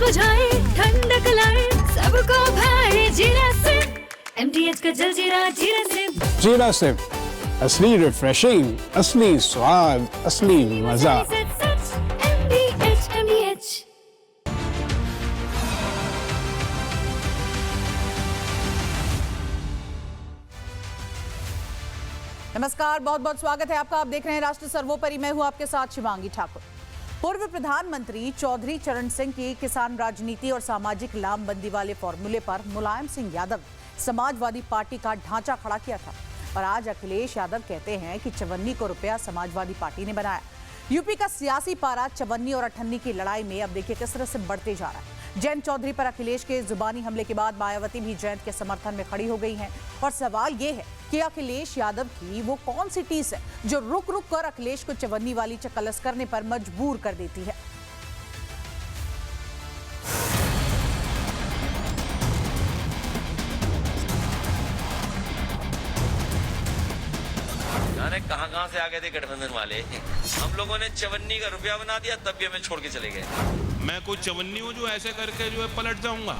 बुझाए, ठंडक लाए, सबको भाए जीरा सिप। MTH का जलजीरा जीरा सिप। जीरा सिप, असली रिफ्रेशिंग, असली स्वाद, असली मजा। MTH। नमस्कार, बहुत बहुत स्वागत है आपका। आप देख रहे हैं राष्ट्र सर्वोपरि। मैं हूं आपके साथ शिवांगी ठाकुर। पूर्व प्रधानमंत्री चौधरी चरण सिंह की किसान राजनीति और सामाजिक लामबंदी वाले फॉर्मूले पर मुलायम सिंह यादव समाजवादी पार्टी का ढांचा खड़ा किया था और आज अखिलेश यादव कहते हैं कि 54 को रुपया समाजवादी पार्टी ने बनाया। यूपी का सियासी पारा 54 और 58 की लड़ाई में अब देखिए किस तरह से बढ़ते जा रहा है। जयंत चौधरी पर अखिलेश के जुबानी हमले के बाद मायावती भी जयंत के समर्थन में खड़ी हो गई हैं और सवाल ये है कि अखिलेश यादव की वो कौन सी टीस है जो रुक रुक कर अखिलेश को 54 वाली चकलस करने पर मजबूर कर देती है। कहां से आ गए थे गठबंधन वाले। हम लोगों ने 54 का रुपया बना दिया, तब भी हमें छोड़ के चले गए। मैं कोई 54 हूं जो ऐसे करके जो है पलट जाऊंगा।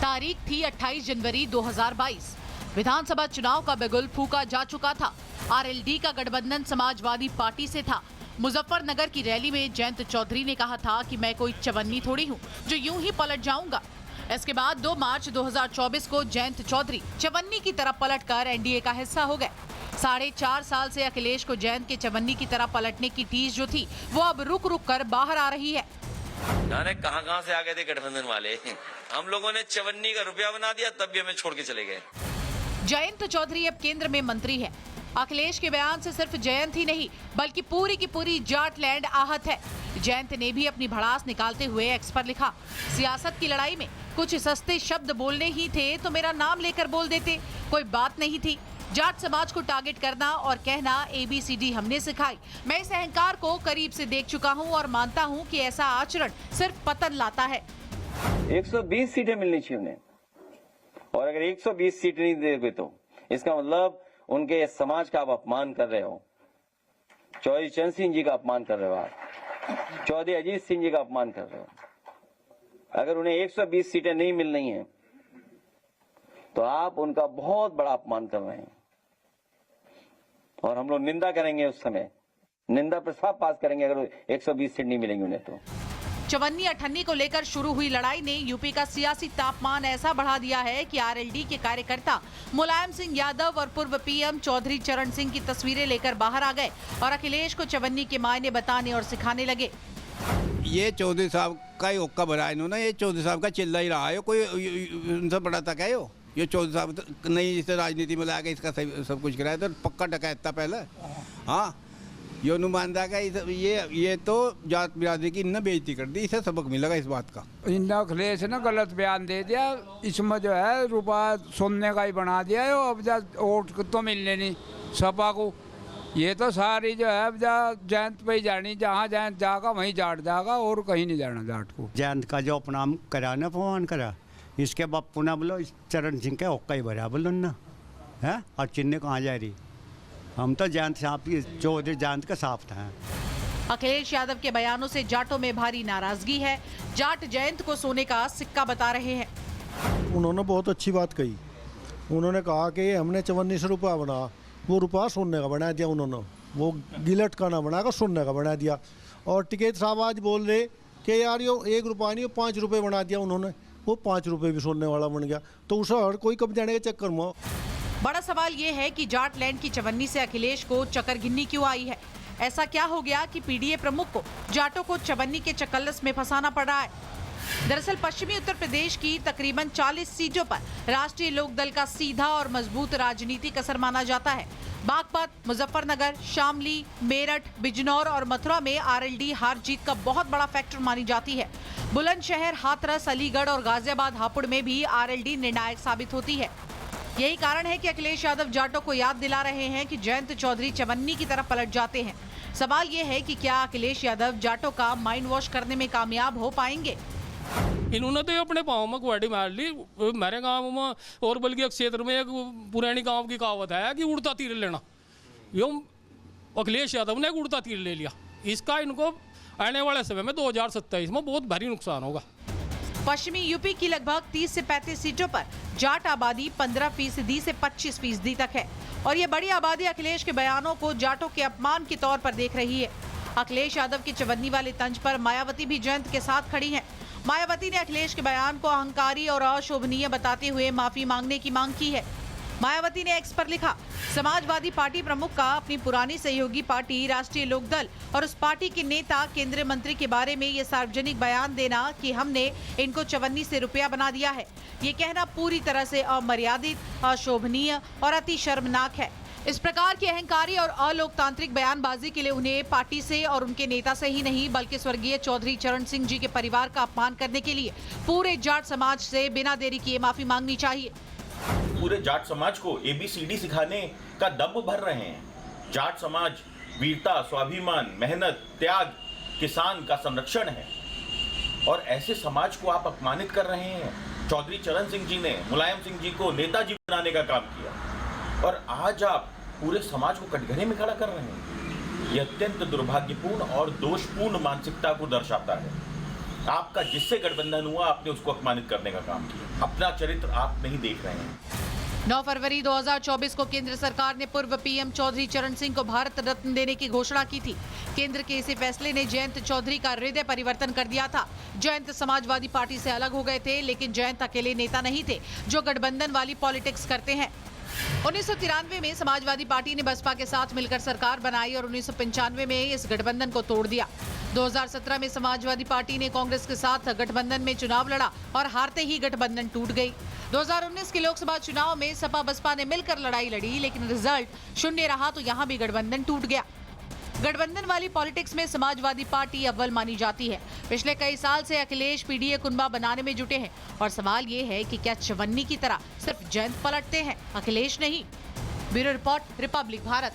तारीख थी 28 जनवरी 2022। विधानसभा चुनाव का बिगुल फूका जा चुका था। आरएलडी का गठबंधन समाजवादी पार्टी से था। मुजफ्फरनगर की रैली में जयंत चौधरी ने कहा था कि मैं कोई 54 थोड़ी हूं जो यूं ही पलट जाऊंगा। इसके बाद 2 मार्च 2024 को जयंत चौधरी 54 की तरफ पलटकर एनडीए का हिस्सा हो गए। 4.5 साल से अखिलेश को जयंत के 54 की तरफ पलटने की टीस जो थी वो अब रुक रुक कर बाहर आ रही है। जाने कहां से आ गए थे गठबंधन वाले। हम लोगों ने 54 का रुपया बना दिया, तब भी हमें छोड़ के चले गए। जयंत चौधरी अब केंद्र में मंत्री है। अखिलेश के बयान से सिर्फ जयंत ही नहीं बल्कि पूरी की पूरी जाटलैंड आहत है। जयंत ने भी अपनी भड़ास निकालते हुए एक्स पर लिखा, सियासत की लड़ाई में कुछ सस्ते शब्द बोलने ही थे तो मेरा नाम लेकर बोल देते, कोई बात नहीं थी। जाट समाज को टारगेट करना और कहना ABCD हमने सिखाई। मैं इस अहंकार को करीब से देख चुका हूं और मानता हूं कि ऐसा आचरण सिर्फ पतन लाता है। 120 सीटें मिलनी चाहिए उन्हें, और अगर 120 सीट नहीं दे तो इसका मतलब उनके समाज का आप अपमान कर रहे हो। चौधरी चरण सिंह जी का अपमान कर रहे हो, आप चौधरी अजीत सिंह जी का अपमान कर रहे हो। अगर उन्हें 120 सीटें नहीं मिल रही हैं तो आप उनका बहुत बड़ा अपमान कर रहे हैं और हम लोग निंदा करेंगे। उस समय निंदा प्रस्ताव पास करेंगे अगर 120 सीट नहीं मिलेंगी उन्हें तो। 54-58 को लेकर शुरू हुई लड़ाई ने यूपी का सियासी तापमान ऐसा बढ़ा दिया है कि आरएलडी के कार्यकर्ता मुलायम सिंह यादव और पूर्व पीएम चौधरी चरण सिंह की तस्वीरें लेकर बाहर आ गए और अखिलेश को 54 के मायने बताने और सिखाने लगे। ये चौधरी साहब का ही ओक्का भरा इन्होंने। ये चौधरी साहब का चिल्ला ही रहा है, कोई उनसे बड़ा तक है। ये चौधरी साहब नहीं जिसे राजनीति में लाके इसका सब कुछ कराया तो पक्का डकैत था पहले। हाँ, ये अनुमानदा का ये तो जात बिरादरी की इन्होंने बेइज्जती कर दी। इसे सबक मिलेगा इस बात का। इन्होंने अखिलेश ने गलत बयान दे दिया, इसमें जो है रुपया सोने का ही बना दिया है। अब जा वोट तो मिलने नहीं सपा को। ये तो सारी जो है अब जा जयंत पे ही जानी, जहाँ जयंत जाएगा वहीं जाट जाएगा और कहीं नहीं जाना जाट को। जयंत का जो अपना करा ना अपमान करा, इसके बापू ना बोलो चरण सिंह के ओक्का ही भरा बोलो ना है। और चिन्ह कहाँ जा रही, हम तो जयंत साहब की चौधरी जयंत का साफ था। अखिलेश यादव के बयानों से जाटों में भारी नाराजगी है। जाट जयंत को सोने का सिक्का बता रहे हैं। उन्होंने बहुत अच्छी बात कही। उन्होंने कहा कि हमने 54 रुपया बना, वो रुपया सोने का बना दिया उन्होंने। वो गिलट का ना बनाकर सोने का बना दिया। और टिकैत साहब आज बोल रहे कि यार ये 1 रुपया नहीं 5 रुपये बना दिया उन्होंने। वो 5 रुपये भी सोने वाला बन गया, तो उसे हर कोई कब जाने के चक्कर में। बड़ा सवाल ये है कि जाटलैंड की 54 से अखिलेश को चक्कर गिननी क्यों आई है। ऐसा क्या हो गया कि पीडीए प्रमुख को जाटों को 54 के चक्कलस में फंसाना पड़ रहा है। दरअसल पश्चिमी उत्तर प्रदेश की तकरीबन 40 सीटों पर राष्ट्रीय लोकदल का सीधा और मजबूत राजनीतिक असर माना जाता है। बागपत, मुजफ्फरनगर, शामली, मेरठ, बिजनौर और मथुरा में आरएलडी हार जीत का बहुत बड़ा फैक्टर मानी जाती है। बुलंदशहर, हाथरस, अलीगढ़ और गाजियाबाद हापुड़ में भी आरएलडी निर्णायक साबित होती है। यही कारण है कि अखिलेश यादव जाटों को याद दिला रहे हैं कि जयंत चौधरी 54 की तरफ पलट जाते हैं। सवाल ये है कि क्या अखिलेश यादव जाटों का माइंड वॉश करने में कामयाब हो पाएंगे। इन्होंने तो अपने पाँव में कुआड़ी मार ली। मेरे गांव में और बल्कि एक क्षेत्र में एक पुरानी गांव की कहावत है कि उड़ता तीर लेना। यो अखिलेश यादव ने एक उड़ता तीर ले लिया। इसका इनको आने वाले समय में 2027 में बहुत भारी नुकसान होगा। पश्चिमी यूपी की लगभग 30 से 35 सीटों पर जाट आबादी 15% से 25% तक है और ये बड़ी आबादी अखिलेश के बयानों को जाटों के अपमान के तौर पर देख रही है। अखिलेश यादव की चवन्नी वाले तंज पर मायावती भी जयंत के साथ खड़ी हैं। मायावती ने अखिलेश के बयान को अहंकारी और अशोभनीय बताते हुए माफी मांगने की मांग की है। मायावती ने एक्स पर लिखा, समाजवादी पार्टी प्रमुख का अपनी पुरानी सहयोगी पार्टी राष्ट्रीय लोकदल और उस पार्टी के नेता केंद्रीय मंत्री के बारे में ये सार्वजनिक बयान देना कि हमने इनको चवन्नी से रुपया बना दिया है, ये कहना पूरी तरह से अमर्यादित, अशोभनीय और अति शर्मनाक है। इस प्रकार की अहंकारी और अलोकतांत्रिक बयानबाजी के लिए उन्हें पार्टी से और उनके नेता से ही नहीं बल्कि स्वर्गीय चौधरी चरण सिंह जी के परिवार का अपमान करने के लिए पूरे जाट समाज से बिना देरी किए माफी मांगनी चाहिए। पूरे जाट समाज को ABCD सिखाने का दम्भ भर रहे हैं। जाट समाज वीरता, स्वाभिमान, मेहनत, त्याग, किसान का संरक्षण है और ऐसे समाज को आप अपमानित कर रहे हैं। चौधरी चरण सिंह जी ने मुलायम सिंह जी को नेताजी बनाने का काम किया और आज आप पूरे समाज को कटघरे में खड़ा कर रहे हैं। यह अत्यंत दुर्भाग्यपूर्ण और दोषपूर्ण मानसिकता को दर्शाता है। आपका जिससे गठबंधन हुआ आपने उसको अपमानित करने का काम किया। अपना चरित्र आप नहीं देख रहे हैं। 9 फरवरी 2024 को केंद्र सरकार ने पूर्व PM चौधरी चरण सिंह को भारत रत्न देने की घोषणा की थी। केंद्र के इसी फैसले ने जयंत चौधरी का हृदय परिवर्तन कर दिया था। जयंत समाजवादी पार्टी से अलग हो गए थे, लेकिन जयंत अकेले नेता नहीं थे जो गठबंधन वाली पॉलिटिक्स करते हैं। 1993 में समाजवादी पार्टी ने बसपा के साथ मिलकर सरकार बनाई और 1995 में इस गठबंधन को तोड़ दिया। 2017 में समाजवादी पार्टी ने कांग्रेस के साथ गठबंधन में चुनाव लड़ा और हारते ही गठबंधन टूट गई। 2019 के लोकसभा चुनाव में सपा बसपा ने मिलकर लड़ाई लड़ी, लेकिन रिजल्ट शून्य रहा तो यहाँ भी गठबंधन टूट गया। गठबंधन वाली पॉलिटिक्स में समाजवादी पार्टी अव्वल मानी जाती है। पिछले कई साल से अखिलेश PDA कुनबा बनाने में जुटे हैं और सवाल ये है कि क्या चवन्नी की तरह सिर्फ जयंत पलटते हैं, अखिलेश नहीं। Bureau report, Republic Bharat.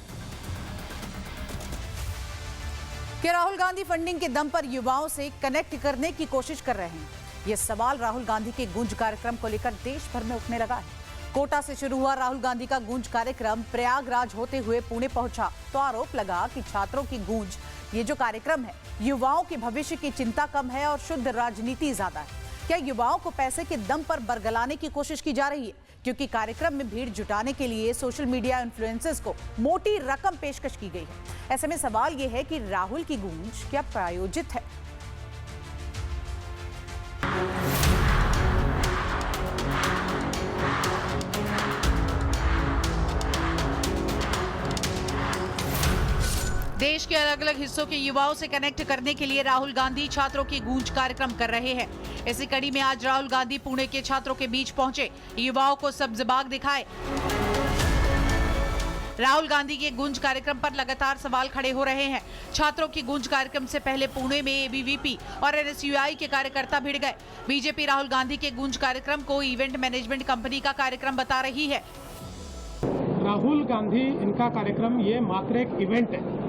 कि राहुल गांधी फंडिंग के दम पर युवाओं से कनेक्ट करने की कोशिश कर रहे हैं। ये सवाल राहुल गांधी के गूंज कार्यक्रम को लेकर देश भर में उठने लगा है। कोटा से शुरू हुआ राहुल गांधी का गूंज कार्यक्रम प्रयागराज होते हुए पुणे पहुंचा तो आरोप लगा कि छात्रों की गूंज, ये जो कार्यक्रम है, युवाओं के भविष्य की चिंता कम है और शुद्ध राजनीति ज्यादा है। क्या युवाओं को पैसे के दम पर बरगलाने की कोशिश की जा रही है? क्योंकि कार्यक्रम में भीड़ जुटाने के लिए सोशल मीडिया इन्फ्लुएंसर्स को मोटी रकम पेशकश की गई है। ऐसे में सवाल यह है कि राहुल की गूंज क्या प्रायोजित है? देश के अलग अलग हिस्सों के युवाओं से कनेक्ट करने के लिए राहुल गांधी छात्रों की गूंज कार्यक्रम कर रहे हैं। इसी कड़ी में आज राहुल गांधी पुणे के छात्रों के बीच पहुंचे, युवाओं को सब्ज बाग दिखाए। राहुल गांधी के गूंज कार्यक्रम पर लगातार सवाल खड़े हो रहे हैं। छात्रों की गूंज कार्यक्रम से पहले पुणे में ABVP और NSUI के कार्यकर्ता भिड़ गए। बीजेपी राहुल गांधी के गूंज कार्यक्रम को इवेंट मैनेजमेंट कंपनी का कार्यक्रम बता रही है। राहुल गांधी इनका कार्यक्रम ये मात्र एक इवेंट है।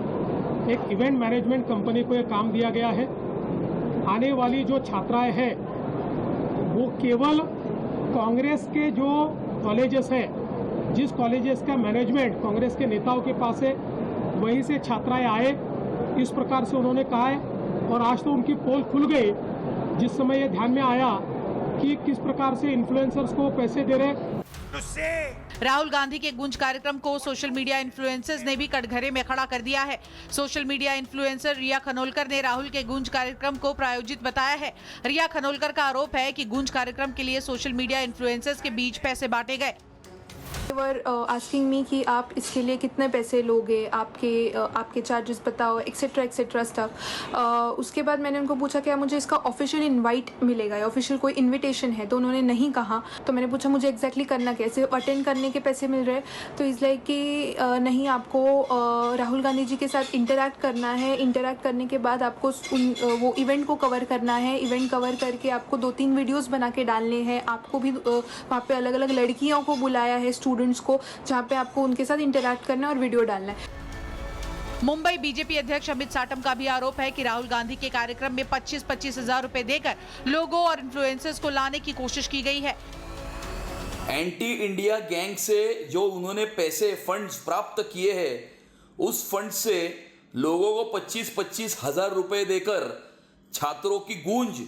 एक इवेंट मैनेजमेंट कंपनी को ये काम दिया गया है। आने वाली जो छात्राएं हैं वो केवल कांग्रेस के जो कॉलेजेस है, जिस कॉलेजेस का मैनेजमेंट कांग्रेस के नेताओं के पास है, वहीं से छात्राएं आए, इस प्रकार से उन्होंने कहा है। और आज तो उनकी पोल खुल गई जिस समय ये ध्यान में आया कि किस प्रकार से इन्फ्लुएंसर्स को पैसे दे रहे। राहुल गांधी के गूंज कार्यक्रम को सोशल मीडिया इन्फ्लुएंसर्स ने भी कटघरे में खड़ा कर दिया है। सोशल मीडिया इन्फ्लुएंसर रिया खनोलकर ने राहुल के गूंज कार्यक्रम को प्रायोजित बताया है। रिया खनोलकर का आरोप है कि गूंज कार्यक्रम के लिए सोशल मीडिया इन्फ्लुएंसर्स के बीच पैसे बांटे गए। आस्किंग मी कि आप इसके लिए कितने पैसे लोगे, आपके चार्जेस बताओ, एक्सेट्रा एक्सेट्रा स्टफ। उसके बाद मैंने उनको पूछा क्या मुझे इसका ऑफिशियल इनवाइट मिलेगा या ऑफिशियल कोई इनविटेशन है, तो उन्होंने नहीं कहा। तो मैंने पूछा मुझे एग्जैक्टली करना कैसे, अटेंड करने के पैसे मिल रहे? तो इस लाइक कि नहीं, आपको राहुल गांधी जी के साथ इंटरेक्ट करना है। इंटरेक्ट करने के बाद आपको वो इवेंट को कवर करना है। इवेंट कवर करके आपको 2-3 वीडियोस बना के डालने हैं। आपको भी वहाँ पे अलग अलग लड़कियों को बुलाया है, स्टूडेंट्स को, जहाँ पे आपको उनके साथ इंटरेक्ट करना है और वीडियो डालना है। मुंबई बीजेपी अध्यक्ष अमित साटम का भी आरोप है कि राहुल गांधी के कार्यक्रम में 25-25 हजार रुपए देकर लोगों और इन्फ्लुएंसर्स को लाने की कोशिश की गई है। एंटी इंडिया गैंग से जो उन्होंने पैसे फंड्स प्राप्त किए हैं, उस फंड से लोगों को 25-25 हजार रुपए देकर छात्रों की गूंज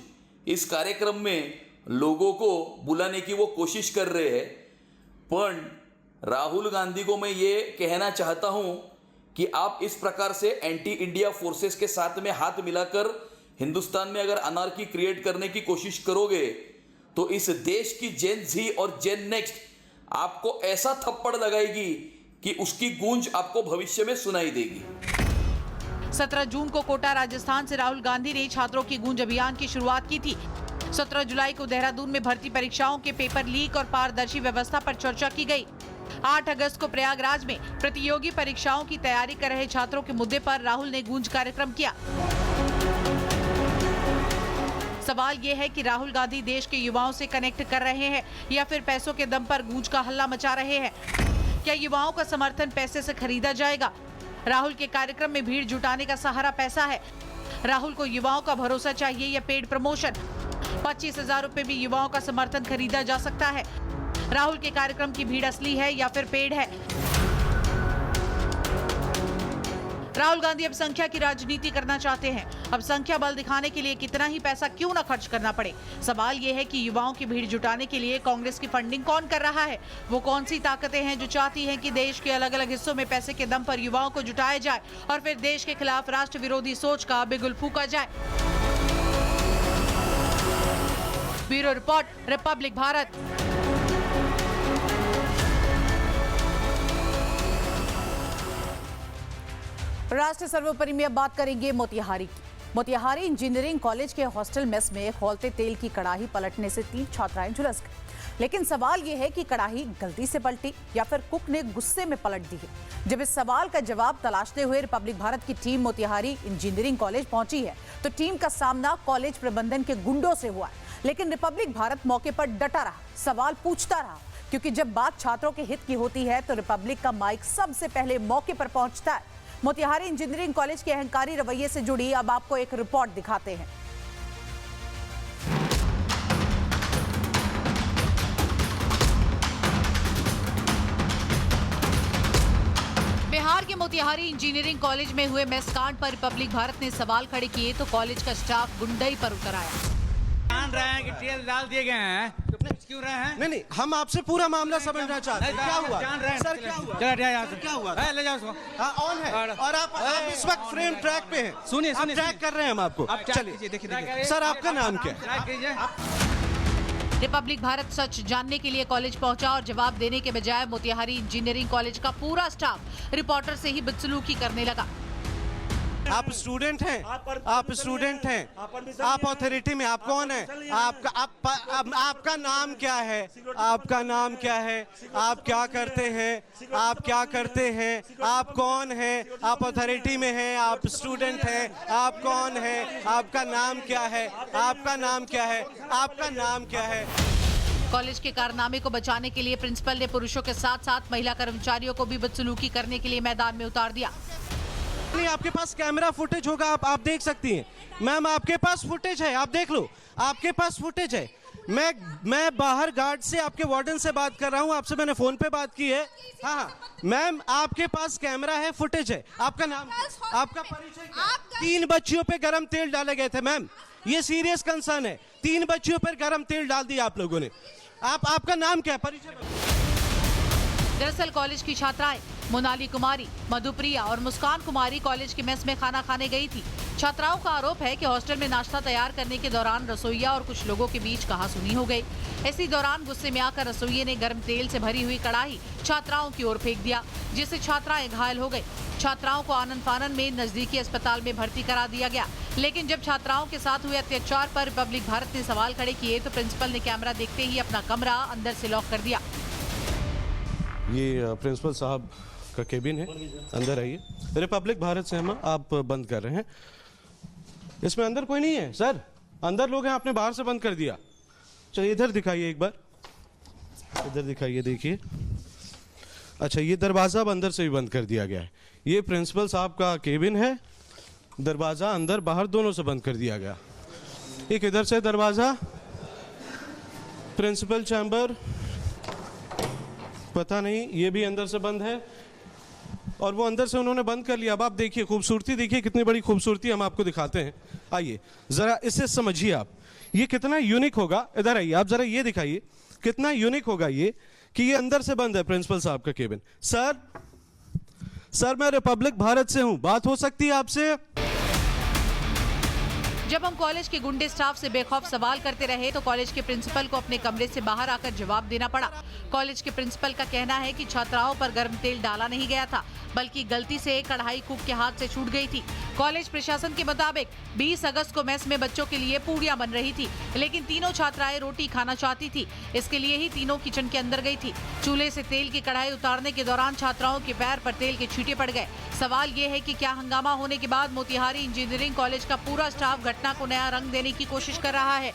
इस कार्यक्रम में लोगों को बुलाने की वो कोशिश कर रहे हैं, पर राहुल गांधी को मैं ये कहना चाहता हूं कि आप इस प्रकार से एंटी इंडिया फोर्सेस के साथ में हाथ मिलाकर हिंदुस्तान में अगर अनार्की क्रिएट करने की कोशिश करोगे तो इस देश की जेन जी और जेन नेक्स्ट आपको ऐसा थप्पड़ लगाएगी कि उसकी गूंज आपको भविष्य में सुनाई देगी। 17 जून को कोटा राजस्थान से राहुल गांधी ने छात्रों की गूंज अभियान की शुरुआत की थी। 17 जुलाई को देहरादून में भर्ती परीक्षाओं के पेपर लीक और पारदर्शी व्यवस्था पर चर्चा की गई। 8 अगस्त को प्रयागराज में प्रतियोगी परीक्षाओं की तैयारी कर रहे छात्रों के मुद्दे पर राहुल ने गूंज कार्यक्रम किया। सवाल ये है कि राहुल गांधी देश के युवाओं से कनेक्ट कर रहे हैं या फिर पैसों के दम पर गूंज का हल्ला मचा रहे हैं। क्या युवाओं का समर्थन पैसे से खरीदा जाएगा? राहुल के कार्यक्रम में भीड़ जुटाने का सहारा पैसा है। राहुल को युवाओं का भरोसा चाहिए या पेड प्रमोशन? 25,000 रुपए में युवाओं का समर्थन खरीदा जा सकता है। राहुल के कार्यक्रम की भीड़ असली है या फिर पेड है? राहुल गांधी अब संख्या की राजनीति करना चाहते हैं। अब संख्या बल दिखाने के लिए कितना ही पैसा क्यों न खर्च करना पड़े। सवाल यह है कि युवाओं की भीड़ जुटाने के लिए कांग्रेस की फंडिंग कौन कर रहा है? वो कौन सी ताकतें हैं जो चाहती हैं कि देश के अलग अलग हिस्सों में पैसे के दम पर युवाओं को जुटाया जाए और फिर देश के खिलाफ राष्ट्र विरोधी सोच का बिगुल फूंका जाए। Bureau report, Republic Bharat. राष्ट्रीय सर्वोपरि में अब बात करेंगे मोतिहारी की। मोतिहारी इंजीनियरिंग कॉलेज के हॉस्टल मेस में खौलते तेल की कड़ाही पलटने से 3 छात्राएं झुलस गई। लेकिन सवाल यह है कि कड़ाही गलती से पलटी या फिर कुक ने गुस्से में पलट दी है। जब इस सवाल का जवाब तलाशते हुए रिपब्लिक भारत की टीम मोतिहारी इंजीनियरिंग कॉलेज पहुंची है तो टीम का सामना कॉलेज प्रबंधन के गुंडों से हुआ है। लेकिन रिपब्लिक भारत मौके पर डटा रहा, सवाल पूछता रहा, क्योंकि जब बात छात्रों के हित की होती है तो रिपब्लिक का माइक सबसे पहले मौके पर पहुंचता है। मोतिहारी इंजीनियरिंग कॉलेज के अहंकारी रवैये से जुड़ी अब आपको एक रिपोर्ट दिखाते हैं। बिहार के मोतिहारी इंजीनियरिंग कॉलेज में हुए मेस कांड पर रिपब्लिक भारत ने सवाल खड़े किए तो कॉलेज का स्टाफ गुंडई पर उतर आया। जान रहे हैं कि तेल डाल दिए गए हैं, क्यों रहे हैं? नहीं, हम आपसे पूरा मामला समझना चाहते हैं। क्या हुआ? जान रहे हैं सर, क्या हुआ? चला यहाँ से। क्या हुआ? ले जाओ उसको। हाँ, ऑन है और आप इस वक्त फ्रेम ट्रैक पे हैं। सुनिए, ट्रैक कर रहे हैं हम आपको। चलिए, देखिए। सर, आपका नाम क्या है? रिपब्लिक भारत सच जानने के लिए कॉलेज पहुंचा और जवाब देने के बजाय मोतिहारी इंजीनियरिंग कॉलेज का पूरा स्टाफ रिपोर्टर से ही बदसलूकी करने लगा। आप स्टूडेंट हैं, आप स्टूडेंट हैं, आप अथॉरिटी में, आप कौन है? आपका नाम क्या है? आपका नाम क्या है? आप क्या करते हैं? आप क्या करते हैं? आप कौन हैं? आप अथॉरिटी में हैं, आप स्टूडेंट हैं, आप कौन हैं? आपका नाम क्या है? आपका नाम क्या है? आपका नाम क्या है? कॉलेज के कारनामे को बचाने के लिए प्रिंसिपल ने पुरुषों के साथ साथ महिला कर्मचारियों को भी बदसलूकी करने के लिए मैदान में उतार दिया। नहीं, आपके पास कैमरा फुटेज होगा, आप देख सकती हैं। मैम, आपके पास फुटेज है, आप देख लो, आपके पास फुटेज है। मैं बाहर गार्ड से, आपके वार्डन से बात कर रहा हूँ, आपसे मैंने फोन पे बात की है। हाँ, मैम, आपके पास कैमरा है, फुटेज है। आपका नाम, आपका परिचय क्या है? 3 बच्चियों पे गरम तेल डाले गए थे मैम, ये सीरियस कंसर्न है। 3 बच्चियों पर गरम तेल डाल दिया आप लोगों ने। आपका नाम क्या है? परिचय। दरअसल कॉलेज की छात्राएं मोनाली कुमारी, मधुप्रिया और मुस्कान कुमारी कॉलेज की मेस में खाना खाने गई थी। छात्राओं का आरोप है कि हॉस्टल में नाश्ता तैयार करने के दौरान रसोइया और कुछ लोगों के बीच कहासुनी हो गई। इसी दौरान गुस्से में आकर रसोइये ने गर्म तेल से भरी हुई कड़ाही छात्राओं की ओर फेंक दिया, जिससे छात्राएं घायल हो गई। छात्राओं को आनन फानन में नजदीकी अस्पताल में भर्ती करा दिया गया। लेकिन जब छात्राओं के साथ हुए अत्याचार पर रिपब्लिक भारत ने सवाल खड़े किए तो प्रिंसिपल ने कैमरा देखते ही अपना कमरा अंदर से लॉक कर दिया। ये प्रिंसिपल साहब का केबिन है, अंदर आइए। रिपब्लिक भारत से हम आप बंद कर रहे हैं। इसमें अंदर कोई नहीं है सर, अंदर लोग हैं, आपने बाहर से बंद कर दिया। चलिए इधर दिखाइए, एक बार इधर दिखाइए, देखिए। अच्छा, ये दरवाज़ा अब अंदर से भी बंद कर दिया गया है। ये प्रिंसिपल साहब का केबिन है, दरवाज़ा अंदर बाहर दोनों से बंद कर दिया गया। एक इधर से दरवाज़ा, प्रिंसिपल चैम्बर पता नहीं, ये भी अंदर से बंद है और वो अंदर से उन्होंने बंद कर लिया। अब आप देखिए खूबसूरती, देखिए कितनी बड़ी खूबसूरती हम आपको दिखाते हैं। आइए ज़रा इसे समझिए आप। ये कितना यूनिक होगा, इधर आइए आप जरा ये दिखाइए कितना यूनिक होगा ये कि ये अंदर से बंद है प्रिंसिपल साहब का केबिन। सर मैं रिपब्लिक भारत से हूं, बात हो सकती है आपसे? जब हम कॉलेज के गुंडे स्टाफ से बेखौफ सवाल करते रहे तो कॉलेज के प्रिंसिपल को अपने कमरे से बाहर आकर जवाब देना पड़ा। कॉलेज के प्रिंसिपल का कहना है कि छात्राओं पर गर्म तेल डाला नहीं गया था, बल्कि गलती से कढ़ाई कुक के हाथ से छूट गई थी। कॉलेज प्रशासन के मुताबिक 20 अगस्त को मेस में बच्चों के लिए पूड़ियां बन रही थी, लेकिन तीनों छात्राएं रोटी खाना चाहती थी। इसके लिए ही तीनों किचन के अंदर गई थी। चूल्हे से तेल की कढ़ाई उतारने के दौरान छात्राओं के पैर पर तेल के छींटे पड़ गए। सवाल ये है कि क्या हंगामा होने के बाद मोतिहारी इंजीनियरिंग कॉलेज का पूरा स्टाफ घटना को नया रंग देने की कोशिश कर रहा है?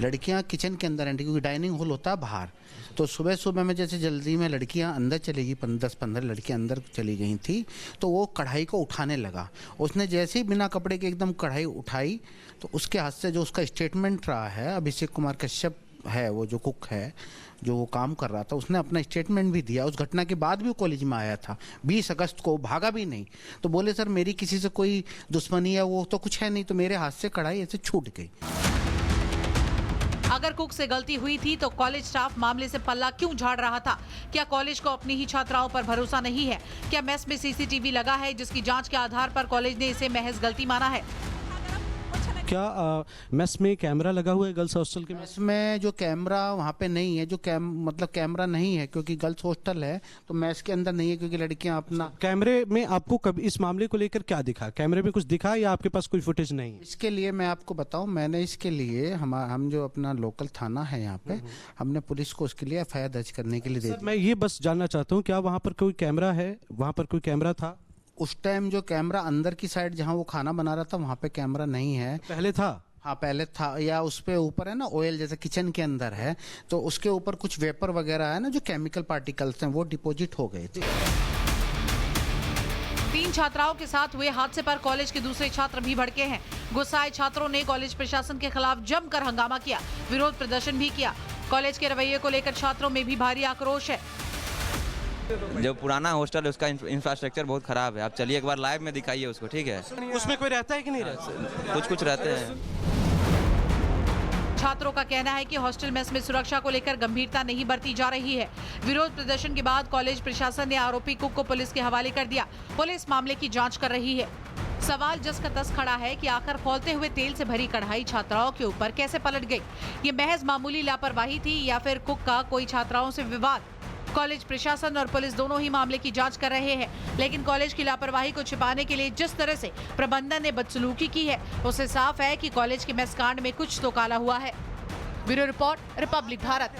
लड़कियां किचन के अंदर एंट्री, क्योंकि डाइनिंग हॉल होता है बाहर, तो सुबह सुबह में जैसे जल्दी में लड़कियां अंदर चलेगी, 10-15 लड़कियां अंदर चली गई थी, तो वो कढ़ाई को उठाने लगा। उसने जैसे ही बिना कपड़े के एकदम कढ़ाई उठाई तो उसके हाथ से जो उसका स्टेटमेंट रहा है, अभिषेक कुमार कश्यप है वो जो कुक है जो वो काम कर रहा था, उसने अपना स्टेटमेंट भी दिया। उस घटना के बाद भी वो कॉलेज में आया था 20 अगस्त को, भागा भी नहीं। तो बोले सर मेरी किसी से कोई दुश्मनी है वो तो कुछ है नहीं, तो मेरे हाथ से कढ़ाई ऐसे छूट गई। अगर कुक से गलती हुई थी तो कॉलेज स्टाफ मामले से पल्ला क्यों झाड़ रहा था? क्या कॉलेज को अपनी ही छात्राओं पर भरोसा नहीं है? क्या मेस में सीसीटीवी लगा है जिसकी जांच के आधार पर कॉलेज ने इसे महज गलती माना है? क्या मेस में कैमरा लगा हुआ है गर्ल्स हॉस्टल के? मेस में जो कैमरा वहाँ पे नहीं है, जो मतलब कैमरा नहीं है क्योंकि गर्ल्स हॉस्टल है, तो मेस के अंदर नहीं है क्योंकि लड़कियां अपना। कैमरे में आपको कभी इस मामले को लेकर क्या दिखा? कैमरे में कुछ दिखा या आपके पास कोई फुटेज नहीं? इसके लिए मैं आपको बताऊं, मैंने इसके लिए हम जो अपना लोकल थाना है यहाँ पे, हमने पुलिस को उसके लिए FIR दर्ज करने के लिए दे दी। मैं ये बस जानना चाहता हूँ क्या वहाँ पर कोई कैमरा है? वहाँ पर कोई कैमरा था उस टाइम? जो कैमरा अंदर की साइड जहाँ वो खाना बना रहा था वहाँ पे कैमरा नहीं है। पहले था? हाँ पहले था, या उस पे ऊपर है ना ऑयल जैसे किचन के अंदर है, तो उसके ऊपर कुछ वेपर वगैरह है ना जो केमिकल पार्टिकल्स हैं वो डिपॉजिट हो गए थे। 3 छात्राओं के साथ हुए हादसे पर कॉलेज के दूसरे छात्र भी भड़के हैं। गुस्साए छात्रों ने कॉलेज प्रशासन के खिलाफ जमकर हंगामा किया, विरोध प्रदर्शन भी किया। कॉलेज के रवैये को लेकर छात्रों में भी भारी आक्रोश है। जो पुराना हॉस्टल है उसका इंफ्रास्ट्रक्चर बहुत खराब है। आप चलिए एक बार लाइव में दिखाइए उसको, ठीक है? उसमें कोई रहता है कि नहीं रहता? कुछ रहते हैं। छात्रों का कहना है कि हॉस्टल मेस में सुरक्षा को लेकर गंभीरता नहीं बरती जा रही है। विरोध प्रदर्शन के बाद कॉलेज प्रशासन ने आरोपी कुक को पुलिस के हवाले कर दिया। पुलिस मामले की जांच कर रही है। सवाल जस का तस खड़ा है कि आखिर खौलते हुए तेल से भरी कढ़ाई छात्राओं के ऊपर कैसे पलट गई? ये महज मामूली लापरवाही थी या फिर कुक का कोई छात्राओं से विवाद? कॉलेज प्रशासन और पुलिस दोनों ही मामले की जांच कर रहे हैं, लेकिन कॉलेज की लापरवाही को छिपाने के लिए जिस तरह से प्रबंधन ने बदसलूकी की है, उससे साफ है कि कॉलेज के मेस कांड में कुछ तो काला हुआ है। Bureau report, Republic Bharat.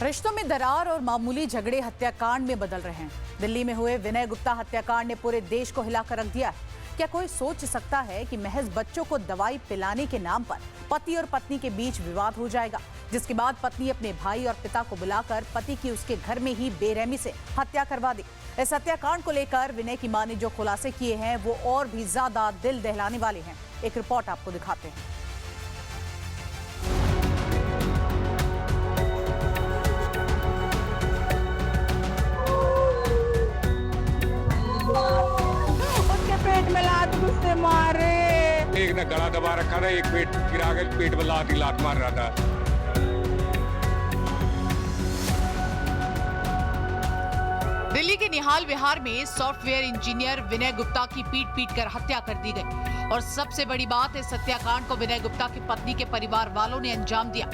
रिश्तों में दरार और मामूली झगड़े हत्याकांड में बदल रहे हैं। दिल्ली में हुए विनय गुप्ता हत्याकांड ने पूरे देश को हिलाकर रख दिया है। क्या कोई सोच सकता है कि महज बच्चों को दवाई पिलाने के नाम पर पति और पत्नी के बीच विवाद हो जाएगा, जिसके बाद पत्नी अपने भाई और पिता को बुलाकर पति की उसके घर में ही बेरहमी से हत्या करवा दी। इस हत्याकांड को लेकर विनय की मां ने जो खुलासे किए हैं वो और भी ज्यादा दिल दहलाने वाले हैं। एक रिपोर्ट आपको दिखाते हैं। पेट में लात घुससे मारे। एक ने गला दबा रखा था, एक पेट गिरा के पेट में लात मार रहा था। दिल्ली के निहाल विहार में सॉफ्टवेयर इंजीनियर विनय गुप्ता की पीट कर हत्या कर दी गई। और सबसे बड़ी बात, इस हत्याकांड को विनय गुप्ता की पत्नी के परिवार वालों ने अंजाम दिया।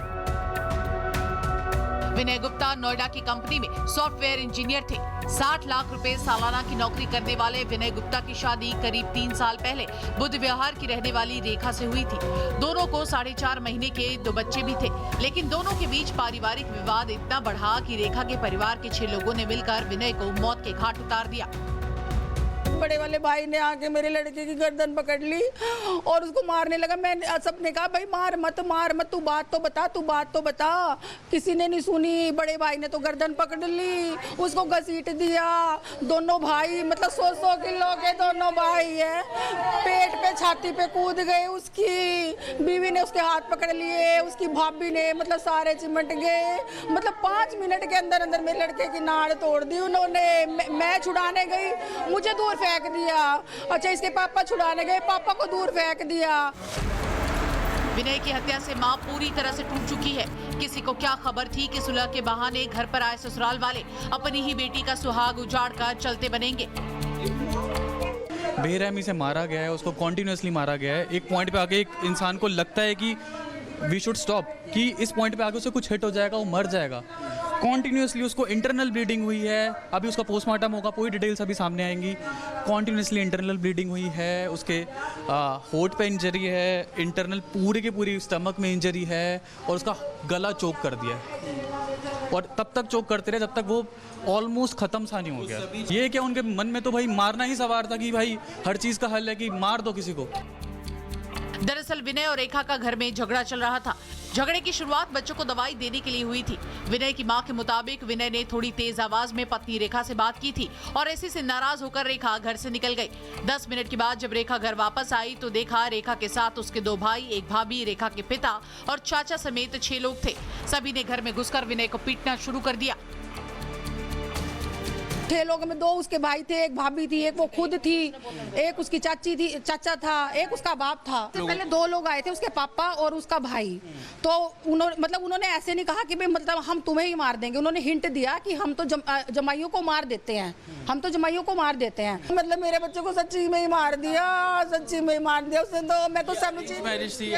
विनय गुप्ता नोएडा की कंपनी में सॉफ्टवेयर इंजीनियर थे। 60 लाख रुपए सालाना की नौकरी करने वाले विनय गुप्ता की शादी करीब 3 साल पहले बुद्ध विहार की रहने वाली रेखा से हुई थी। दोनों को 4.5 महीने के 2 बच्चे भी थे, लेकिन दोनों के बीच पारिवारिक विवाद इतना बढ़ा कि रेखा के परिवार के 6 लोगों ने मिलकर विनय को मौत के घाट उतार दिया। बड़े वाले भाई ने आके मेरे लड़के की गर्दन पकड़ ली और उसको मारने लगा। मैंने सबने कहा भाई मार मत, तू बात तो बता। किसी ने नहीं सुनी। बड़े भाई ने तो गर्दन पकड़ ली, उसको घसीट दिया। दोनों भाई मतलब 100 किलो के दोनों भाई है, पेट पे छाती पे कूद गए। उसकी बीवी ने उसके हाथ पकड़ लिए, उसकी भाभी ने मतलब सारे चिमट गए। मतलब 5 मिनट के अंदर अंदर मेरे लड़के की नाड़ तोड़ दी उन्होंने। मैं छुड़ाने गई, मुझे दूर फेंक दिया। अच्छा, इसके पापा छुड़ाने गए, पापा को दूर फेंक दिया। विनय की हत्या से मां पूरी तरह से टूट चुकी है। किसी को क्या खबर थी कि सुलह के बहाने घर पर आए ससुराल वाले अपनी ही बेटी का सुहाग उजाड़ कर चलते बनेंगे। बेरहमी से मारा गया है, उसको कॉन्टिन्यूसली मारा गया है। एक पॉइंट पे आके एक इंसान को लगता है कि वी शुड स्टॉप, कि इस पॉइंट पे आके उसे कुछ हिट हो जाएगा, वो मर जाएगा। कॉन्टिन्यूसली उसको इंटरनल ब्लीडिंग हुई है। अभी उसका पोस्टमार्टम होगा, पूरी डिटेल्स अभी सामने आएंगी। कॉन्टिन्यूसली इंटरनल ब्लीडिंग हुई है, उसके होठ पे इंजरी है, इंटरनल पूरी की पूरी स्टमक में इंजरी है, और उसका गला चोक कर दिया है। और तब तक चोक करते रहे जब तक वो ऑलमोस्ट खत्म सा नहीं हो गया। ये क्या उनके मन में तो भाई मारना ही सवार था कि भाई हर चीज का हल है कि मार दो किसी को। दरअसल विनय और रेखा का घर में झगड़ा चल रहा था। झगड़े की शुरुआत बच्चों को दवाई देने के लिए हुई थी। विनय की मां के मुताबिक विनय ने थोड़ी तेज आवाज में पत्नी रेखा से बात की थी और ऐसे से नाराज होकर रेखा घर से निकल गई। 10 मिनट के बाद जब रेखा घर वापस आई तो देखा रेखा के साथ उसके 2 भाई, एक भाभी, रेखा के पिता और चाचा समेत 6 लोग थे। सभी ने घर में घुसकर विनय को पीटना शुरू कर दिया। 6 लोगों में 2 उसके भाई थे, एक भाभी थी, एक वो खुद थी, एक उसकी चाची थी, चाचा था, एक उसका बाप था। पहले 2 लोग आए थे, उसके पापा और उसका भाई। तो उन्होंने ऐसे नहीं कहा कि भाई मतलब हम तुम्हें ही मार देंगे। उन्होंने हिंट दिया कि हम तो जमाइयों को मार देते हैं, हम तो जमाइयों को मार देते हैं। मतलब मेरे बच्चे को सच्ची में ही मार दिया, सच्ची में ही मार दिया उसने। तो मैं तो समझी।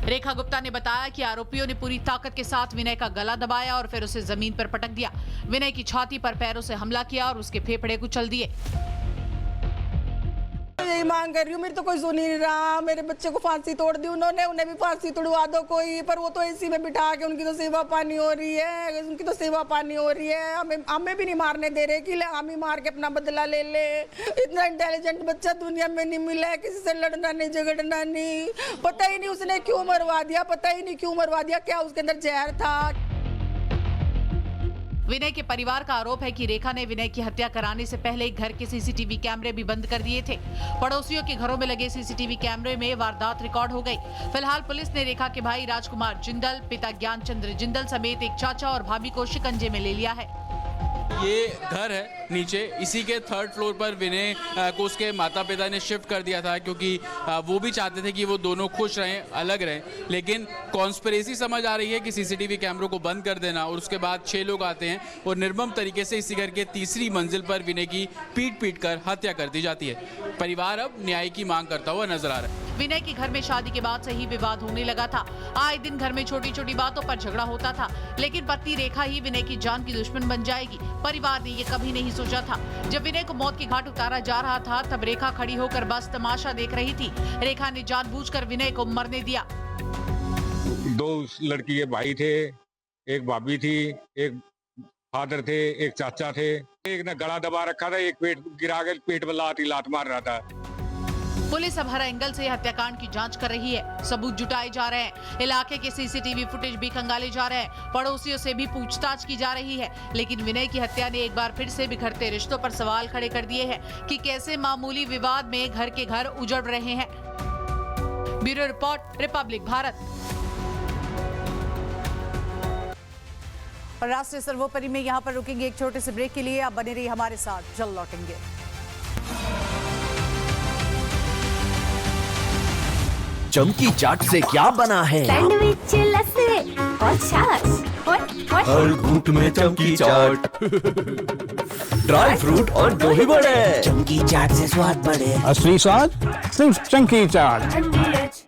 रेखा गुप्ता ने बताया कि आरोपियों ने पूरी ताकत के साथ विनय का गला दबाया और फिर उसे जमीन पर पटक दिया। विनय की छाती पर पैरों से हमला किया और उसके फेफड़े कुचल दिए। यही मांग कर रही हूँ, मेरी तो कोई सुन ही नहीं रहा। मेरे बच्चे को फांसी तोड़ दी उन्होंने, उन्हें भी फांसी तोड़वा दो कोई। पर वो तो एसी में बिठा के उनकी तो सेवा पानी हो रही है, उनकी तो सेवा पानी हो रही है। हमें भी नहीं मारने दे रहे कि हम ही मार के अपना बदला ले ले। इतना इंटेलिजेंट बच्चा दुनिया में नहीं मिला है, किसी से लड़ना नहीं, झगड़ना नहीं। पता ही नहीं उसने क्यों मरवा दिया, पता ही नहीं क्यों मरवा दिया। क्या उसके अंदर जहर था? विनय के परिवार का आरोप है कि रेखा ने विनय की हत्या कराने से पहले घर के सीसीटीवी कैमरे भी बंद कर दिए थे। पड़ोसियों के घरों में लगे सीसीटीवी कैमरे में वारदात रिकॉर्ड हो गई। फिलहाल पुलिस ने रेखा के भाई राजकुमार जिंदल, पिता ज्ञानचंद्र जिंदल समेत एक चाचा और भाभी को शिकंजे में ले लिया है। ये घर है नीचे, इसी के 3rd फ्लोर पर विनय को उसके माता पिता ने शिफ्ट कर दिया था, क्योंकि वो भी चाहते थे कि वो दोनों खुश रहें, अलग रहें। लेकिन कॉन्स्पिरेसी समझ आ रही है कि सीसीटीवी कैमरों को बंद कर देना और उसके बाद 6 लोग आते हैं और निर्मम तरीके से इसी घर के 3री मंजिल पर विनय की पीट कर हत्या कर दी जाती है। परिवार अब न्याय की मांग करता हुआ नजर आ रहा है। विनय के घर में शादी के बाद से ही विवाद होने लगा था। आए दिन घर में छोटी छोटी बातों पर झगड़ा होता था, लेकिन पत्नी रेखा ही विनय की जान की दुश्मन बन जाएगी, परिवार ने ये कभी नहीं सोचा था। जब विनय को मौत के घाट उतारा जा रहा था तब रेखा खड़ी होकर बस तमाशा देख रही थी। रेखा ने जानबूझकर विनय को मरने दिया। 2 लड़की के भाई थे, एक भाभी थी, एक फादर थे, एक चाचा थे। एक ने गला दबा रखा था, एक पेट गिरा के पेट में लात मार रहा था। पुलिस अब हर एंगल से हत्याकांड की जांच कर रही है। सबूत जुटाए जा रहे हैं। इलाके के सीसीटीवी फुटेज भी खंगाले जा रहे हैं। पड़ोसियों से भी पूछताछ की जा रही है। लेकिन विनय की हत्या ने एक बार फिर से बिखरते रिश्तों पर सवाल खड़े कर दिए हैं कि कैसे मामूली विवाद में घर के घर उजड़ रहे हैं। Bureau report, Republic Bharat. और राष्ट्रीय सर्वोपरि में यहाँ पर रुकेंगे एक छोटे से ब्रेक के लिए। आप बने रहिए हमारे साथ, जल्द लौटेंगे। चमकी चाट से क्या बना है? सैंडविच, लस्सी और छाछ हर घूंट में चमकी चाट। ड्राई फ्रूट और दही बड़े, चमकी चाट से स्वाद बढ़े। असली स्वाद सिर्फ चमकी चाट।